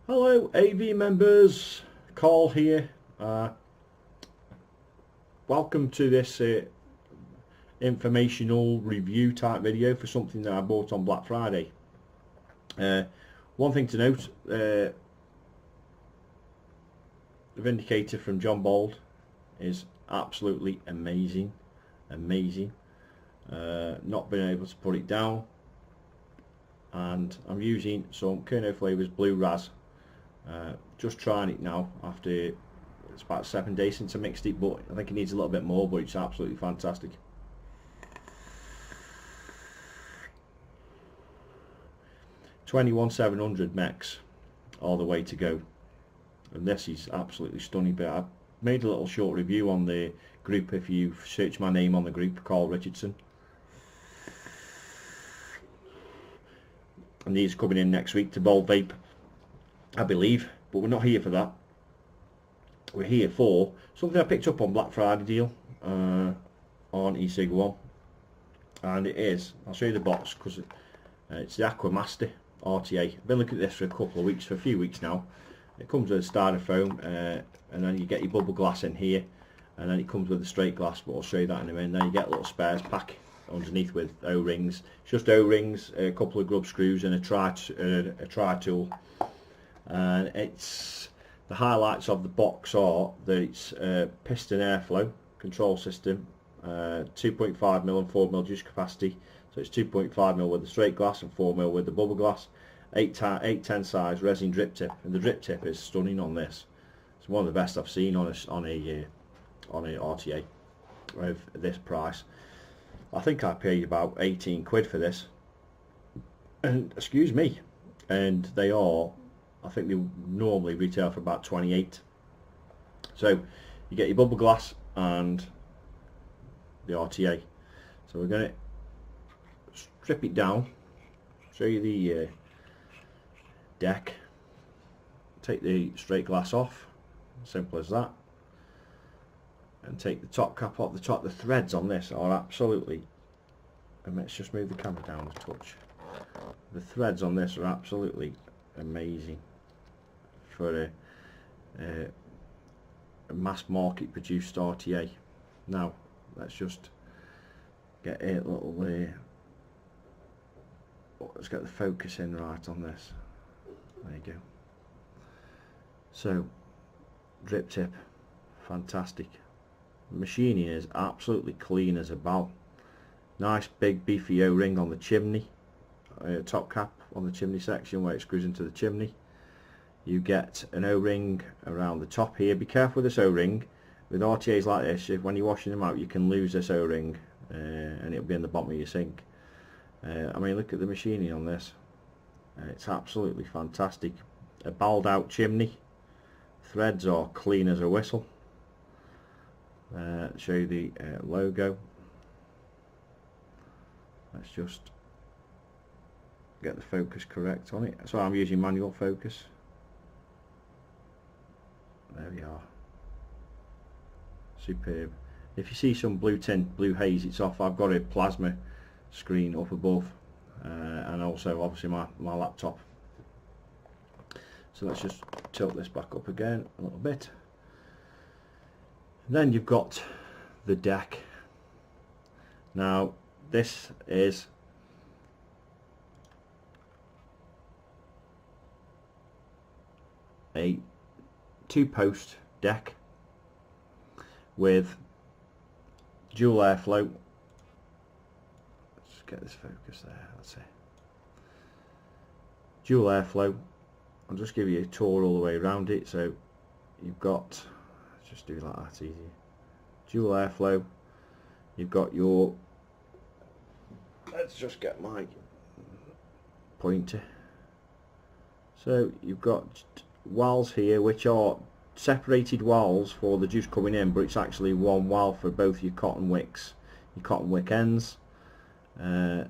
Hello AV members, Carl here. Welcome to this informational review type video for something that I bought on Black Friday. One thing to note, the Vindicator from John Bold is absolutely amazing. Not been able to put it down, and I'm using some Kerno Flavors Blue Raz. Just trying it now after it's about 7 days since I mixed it, but I think it needs a little bit more, but it's absolutely fantastic. $21,700 mex all the way to go, and this is absolutely stunning. But I made a little short review on the group. If you search my name on the group, Carl Richardson, and these coming in next week to Bold Vape, I believe, but we're not here for that. We're here for something I picked up on Black Friday deal on eCig One, and it is, I'll show you the box because it's the Aqua Master RTA. I've been looking at this for a few weeks now. It comes with a styrofoam, and then you get your bubble glass in here, and then it comes with a straight glass, but I'll show you that in a minute. And then you get a little spares pack underneath with O-rings. It's just O-rings, a couple of grub screws, and a tri tool. And it's the highlights of the box are that it's piston airflow control system, 2.5mm and 4mm juice capacity, so it's 2.5mm with the straight glass and 4mm with the bubble glass, 810 size resin drip tip, and the drip tip is stunning on this. It's one of the best I've seen on a RTA of this price. I think I paid about 18 quid for this, and excuse me, and they are, I think they normally retail for about 28. So you get your bubble glass and the RTA. So we're going to strip it down, show you the deck, take the straight glass off, simple as that, and take the top cap off the top. The threads on this are absolutely, and let's just move the camera down a touch. The threads on this are absolutely amazing for a mass market produced RTA. Now let's just get a little let's get the focus in right on this. There you go. So drip tip, fantastic. Machining is absolutely clean as a bell. Nice big beefy O-ring on the chimney, top cap on the chimney section where it screws into the chimney. You get an O-ring around the top here. Be careful with this O-ring. With RTAs like this, if when you're washing them out, you can lose this O-ring, and it'll be in the bottom of your sink. I mean, look at the machining on this. It's absolutely fantastic. A balled out chimney. Threads are clean as a whistle. Show you the logo. Let's just get the focus correct on it. So I'm using manual focus. There we are. Superb. If you see some blue tint, blue haze, it's off. I've got a plasma screen up above, and also obviously my laptop. So let's just tilt this back up again a little bit. And then you've got the deck. Now this is a 2-post deck with dual airflow. Let's get this focus there, that's it. Dual airflow. I'll just give you a tour all the way around it. So you've got, let's just do it like that, easy. Dual airflow. You've got your, let's just get my pointer. So you've got walls here which are separated walls for the juice coming in, but it's actually one wall for both your cotton wicks, your cotton wick ends. There's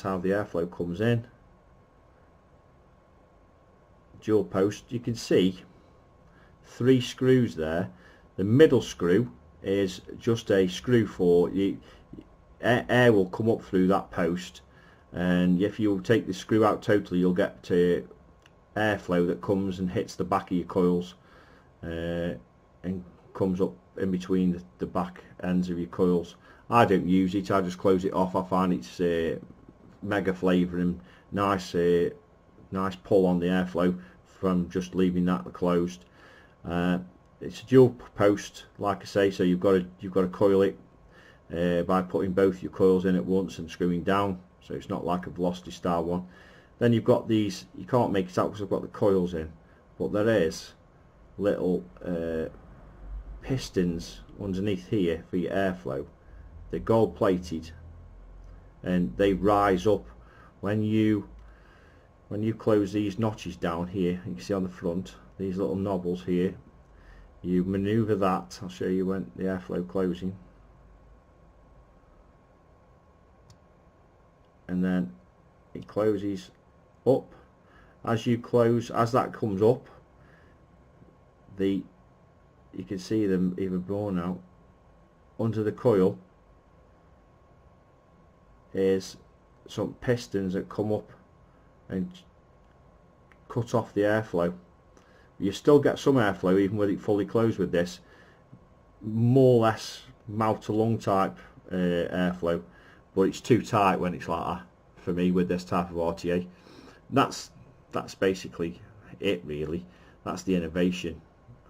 how the airflow comes in. Dual post, you can see 3 screws there. The middle screw is just a screw for you, air will come up through that post, and if you take the screw out totally, you'll get airflow that comes and hits the back of your coils and comes up in between the back ends of your coils. I don't use it, I just close it off. I find it's mega flavour and nice nice pull on the airflow from just leaving that closed. It's a dual post, like I say, so you've got to coil it by putting both your coils in at once and screwing down, so it's not like a velocity style one. Then you've got these, you can't make it out because I've got the coils in, but there is little pistons underneath here for your airflow. They're gold plated and they rise up when you close these notches down here. You can see on the front these little knobbles here. You manoeuvre that. I'll show you when the airflow closing, and then it closes up. As you close, as that comes up, you can see them even born out. Under the coil is some pistons that come up and cut off the airflow. You still get some airflow even with it fully closed with this, more or less mouth to lung type airflow, but it's too tight when it's like that for me with this type of RTA. That's basically it really. That's the innovation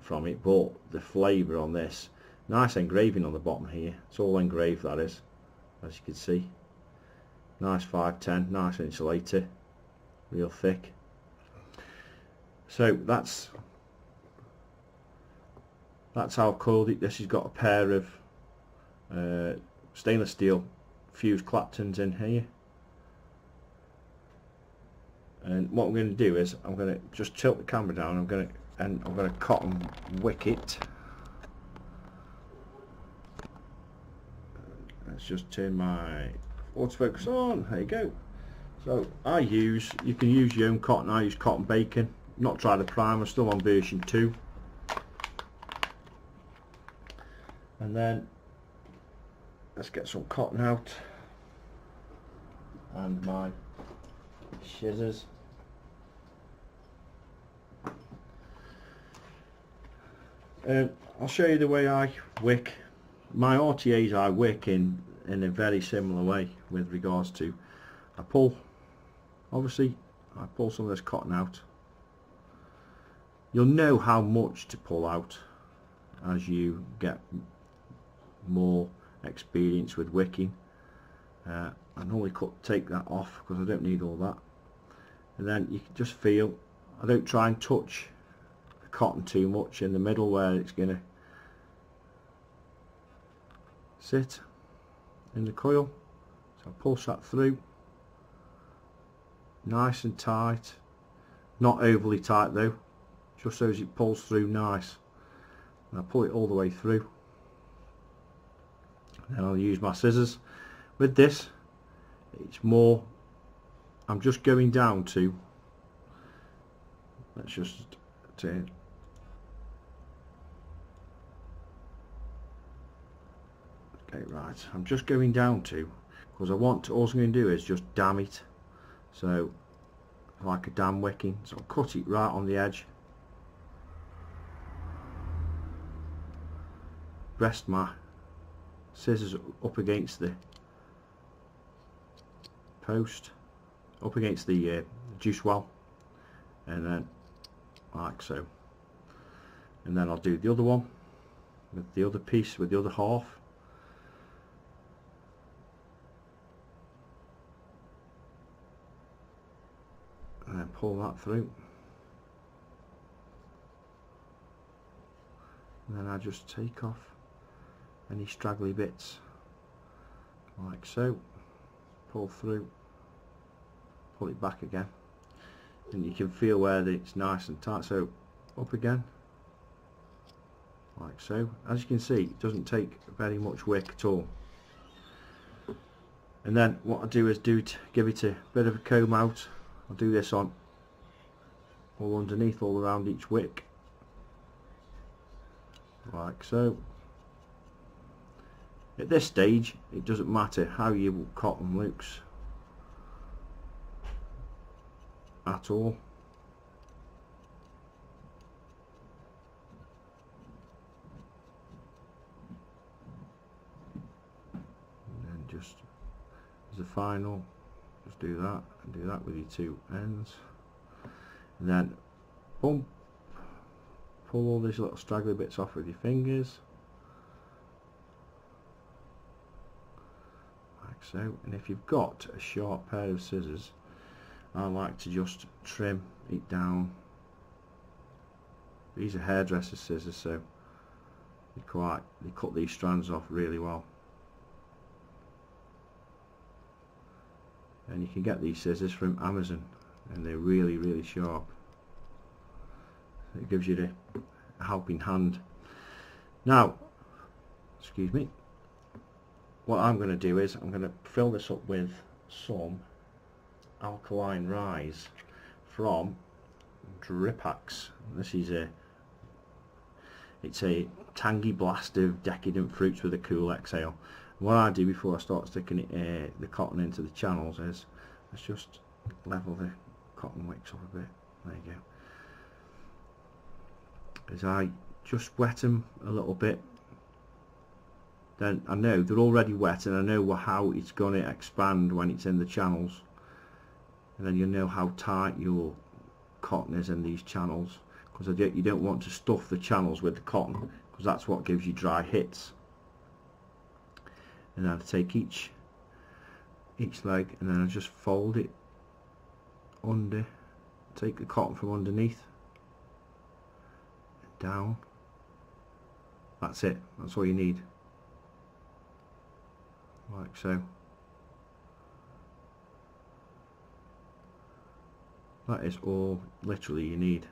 from it, but the flavour on this, nice engraving on the bottom here, it's all engraved, that is, as you can see. Nice 510, nice insulator, real thick. So that's how I've coiled it. This has got a pair of stainless steel fused claptons in here, and what I'm going to do is I'm going to just tilt the camera down. I'm going to cotton wick it. Let's just turn my autofocus on. There you go. So you can use your own cotton. I use cotton bacon. Not tried the primer, still on version 2. And then let's get some cotton out and my scissors. I'll show you the way I wick. My RTAs I wick in a very similar way with regards to, I pull some of this cotton out. You'll know how much to pull out as you get more experience with wicking. I normally take that off because I don't need all that, and then you can just feel. I don't try and touch the cotton too much in the middle where it's going to sit in the coil. So I push that through nice and tight, not overly tight though, just so as it pulls through nice, and I pull it all the way through. Then I'll use my scissors. With this, it's more, I'm just going down to, let's just turn, okay, right, I'm just going down to, because I want to, all I'm going to do is just dam it, so like a dam wicking, so I'll cut it right on the edge, rest my scissors up against the post, up against the juice well, and then like so, and then I'll do the other one with the other piece, with the other half, and then pull that through, and then I just take off any straggly bits like so, pull through, pull it back again, and you can feel where it's nice and tight, so up again like so. As you can see, it doesn't take very much wick at all. And then what I do is give it a bit of a comb out. I'll do this on all underneath, all around each wick like so. At this stage it doesn't matter how your cotton looks, at all. And then just as a final, just do that and do that with your two ends, and then boom, pull all these little straggly bits off with your fingers like so. And if you've got a sharp pair of scissors, I like to just trim it down. These are hairdresser scissors, so they cut these strands off really well. And you can get these scissors from Amazon, and they're really sharp. It gives you a helping hand. Now, excuse me, what I'm going to do is I'm going to fill this up with some alkaline rise from Dripax. This is it's a tangy blast of decadent fruits with a cool exhale. What I do before I start sticking the cotton into the channels is let's just level the cotton wicks up a bit. There you go. As I just wet them a little bit, then I know they're already wet and I know how it's going to expand when it's in the channels, and then you know how tight your cotton is in these channels, because you don't want to stuff the channels with the cotton, because that's what gives you dry hits. And then I take each leg and then I just fold it under, take the cotton from underneath, down. That's it, that's all you need, like so. That is all literally you need.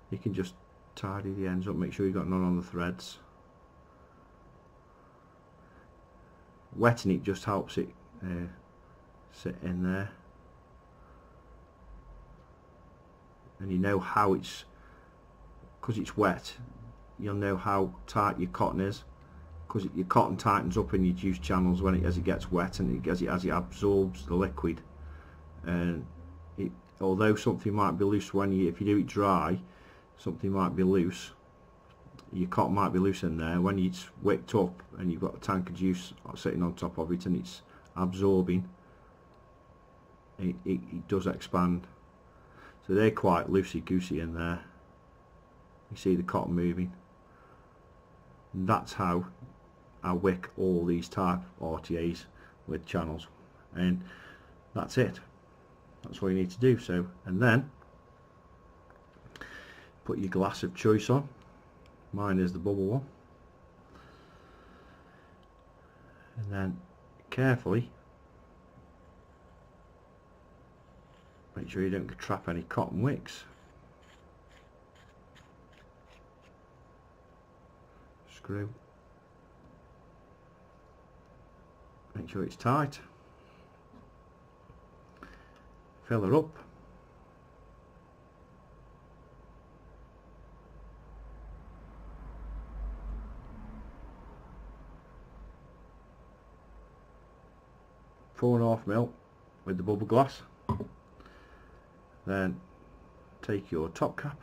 You can just tidy the ends up, make sure you've got none on the threads. Wetting it just helps it sit in there, and you know how it's, because it's wet, you'll know how tight your cotton is, because your cotton tightens up in your juice channels as it gets wet, and as it absorbs the liquid. And although something might be loose if you do it dry, something might be loose, your cotton might be loose in there. When it's wicked up and you've got a tank of juice sitting on top of it and it's absorbing, it does expand. So they're quite loosey-goosey in there. You see the cotton moving. And that's how I wick all these type RTAs with channels, and that's it. That's all you need to do. So, and then put your glass of choice on. Mine is the bubble one, and then carefully make sure you don't trap any cotton wicks. Screw, make sure it's tight, fill her up, .4.5 ml with the bubble glass. Then take your top cap.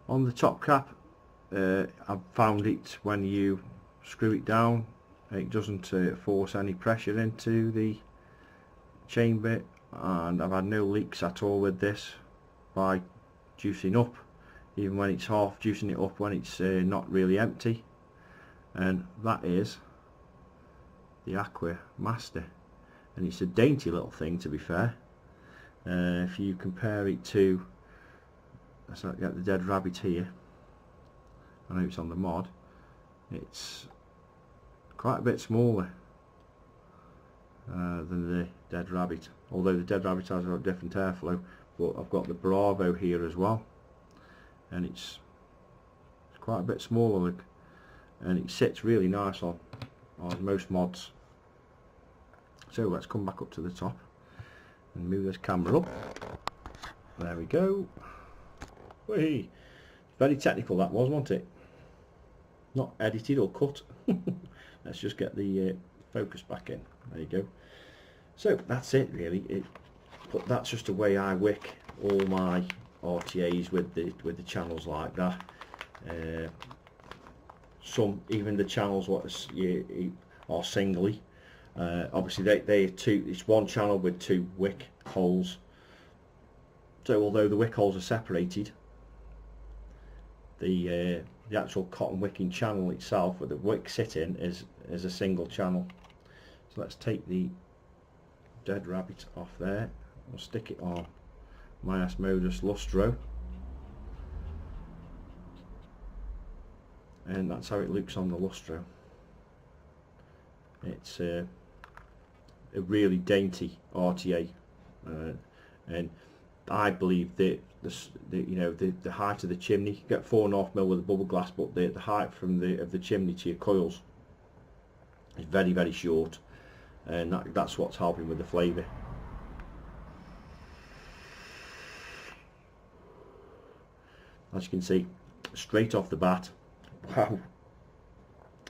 On the top cap, I've found it when you screw it down, it doesn't force any pressure into the chain bit, and I've had no leaks at all with this by juicing up, even when it's half juicing it up when it's not really empty. And that is the Aqua Master, and it's a dainty little thing, to be fair. If you compare it to, let's not get the dead rabbit here, I know it's on the mod, it's quite a bit smaller than the dead rabbit, although the dead rabbit has a different airflow. But I've got the Bravo here as well, and it's quite a bit smaller, and it sits really nice on most mods. So let's come back up to the top and move this camera up. There we go. Whee! Very technical that was, wasn't it? Not edited or cut. Let's just get the focus back in. There you go. So that's it really. but that's just the way I wick all my RTAs with the channels like that. Some even the channels what are singly. Obviously they it's one channel with 2 wick holes. So although the wick holes are separated, the actual cotton wicking channel itself, where the wick sit in, is a single channel. So let's take the dead rabbit off there. We'll stick it on my Asmodus Lustro, and that's how it looks on the Lustro. It's a really dainty RTA, and I believe that the height of the chimney, you get 4.5mm with a bubble glass, but the height from the chimney to your coils is very, very short, and that's what's helping with the flavour. As you can see, straight off the bat, wow,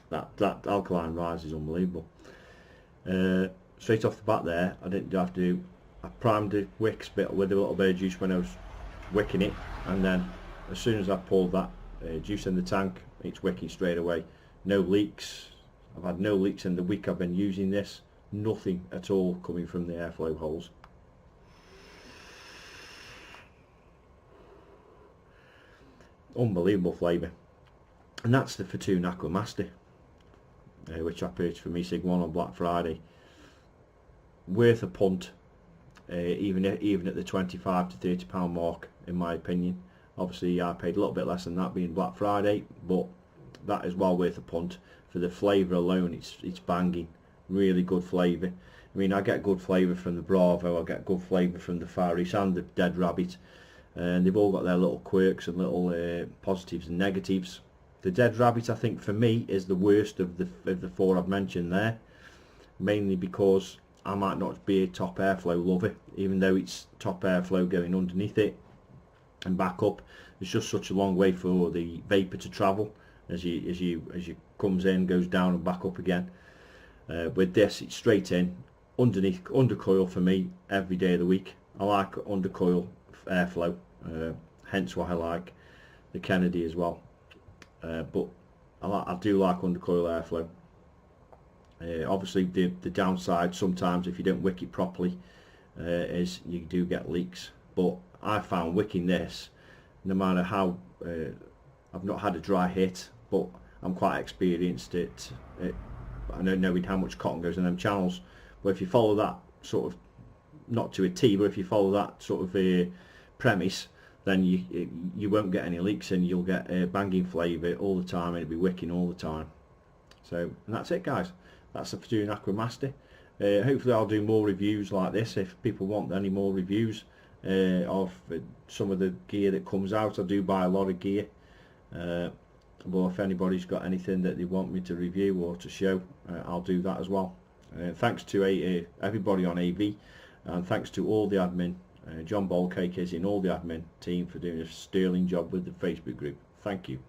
that alkaline rise is unbelievable. Straight off the bat there, I didn't have to. I primed the wicks bit with a little bit of juice when I was wicking it, and then as soon as I poured that juice in the tank, it's wicking straight away. No leaks. I've had no leaks in the week I've been using this. Nothing at all coming from the airflow holes. Unbelievable flavour. And that's the Footoon Aqua Master, which I purchased from eSig1 on Black Friday. Worth a punt. Even at the £25 to £30 mark, in my opinion. Obviously I paid a little bit less than that being Black Friday, but that is well worth a punt. For the flavour alone, it's banging. Really good flavour. I mean, I get good flavour from the Bravo, I get good flavour from the Far East and the Dead Rabbit, and they've all got their little quirks and little positives and negatives. The Dead Rabbit, I think for me, is the worst of the 4 I've mentioned there, mainly because I might not be a top airflow lover, even though it's top airflow going underneath it and back up. It's just such a long way for the vapour to travel as you comes in, goes down and back up again. With this, it's straight in, underneath, undercoil for me every day of the week. I like undercoil airflow, hence why I like the Kennedy as well. But I do like undercoil airflow. Obviously the downside sometimes if you don't wick it properly is you do get leaks, but I found wicking this, no matter how I've not had a dry hit, but I'm quite experienced I don't know how much cotton goes in them channels, but if you follow that sort of, not to a T, but if you follow that sort of premise, then you won't get any leaks and you'll get a banging flavour all the time, and it'll be wicking all the time. So, and that's it guys. That's the Footoon Aqua Master. Hopefully I'll do more reviews like this if people want any more reviews of some of the gear that comes out. I do buy a lot of gear, but if anybody's got anything that they want me to review or to show, I'll do that as well. Thanks to everybody on AV, and thanks to all the admin, John Bolcake is in all the admin team, for doing a sterling job with the Facebook group. Thank you.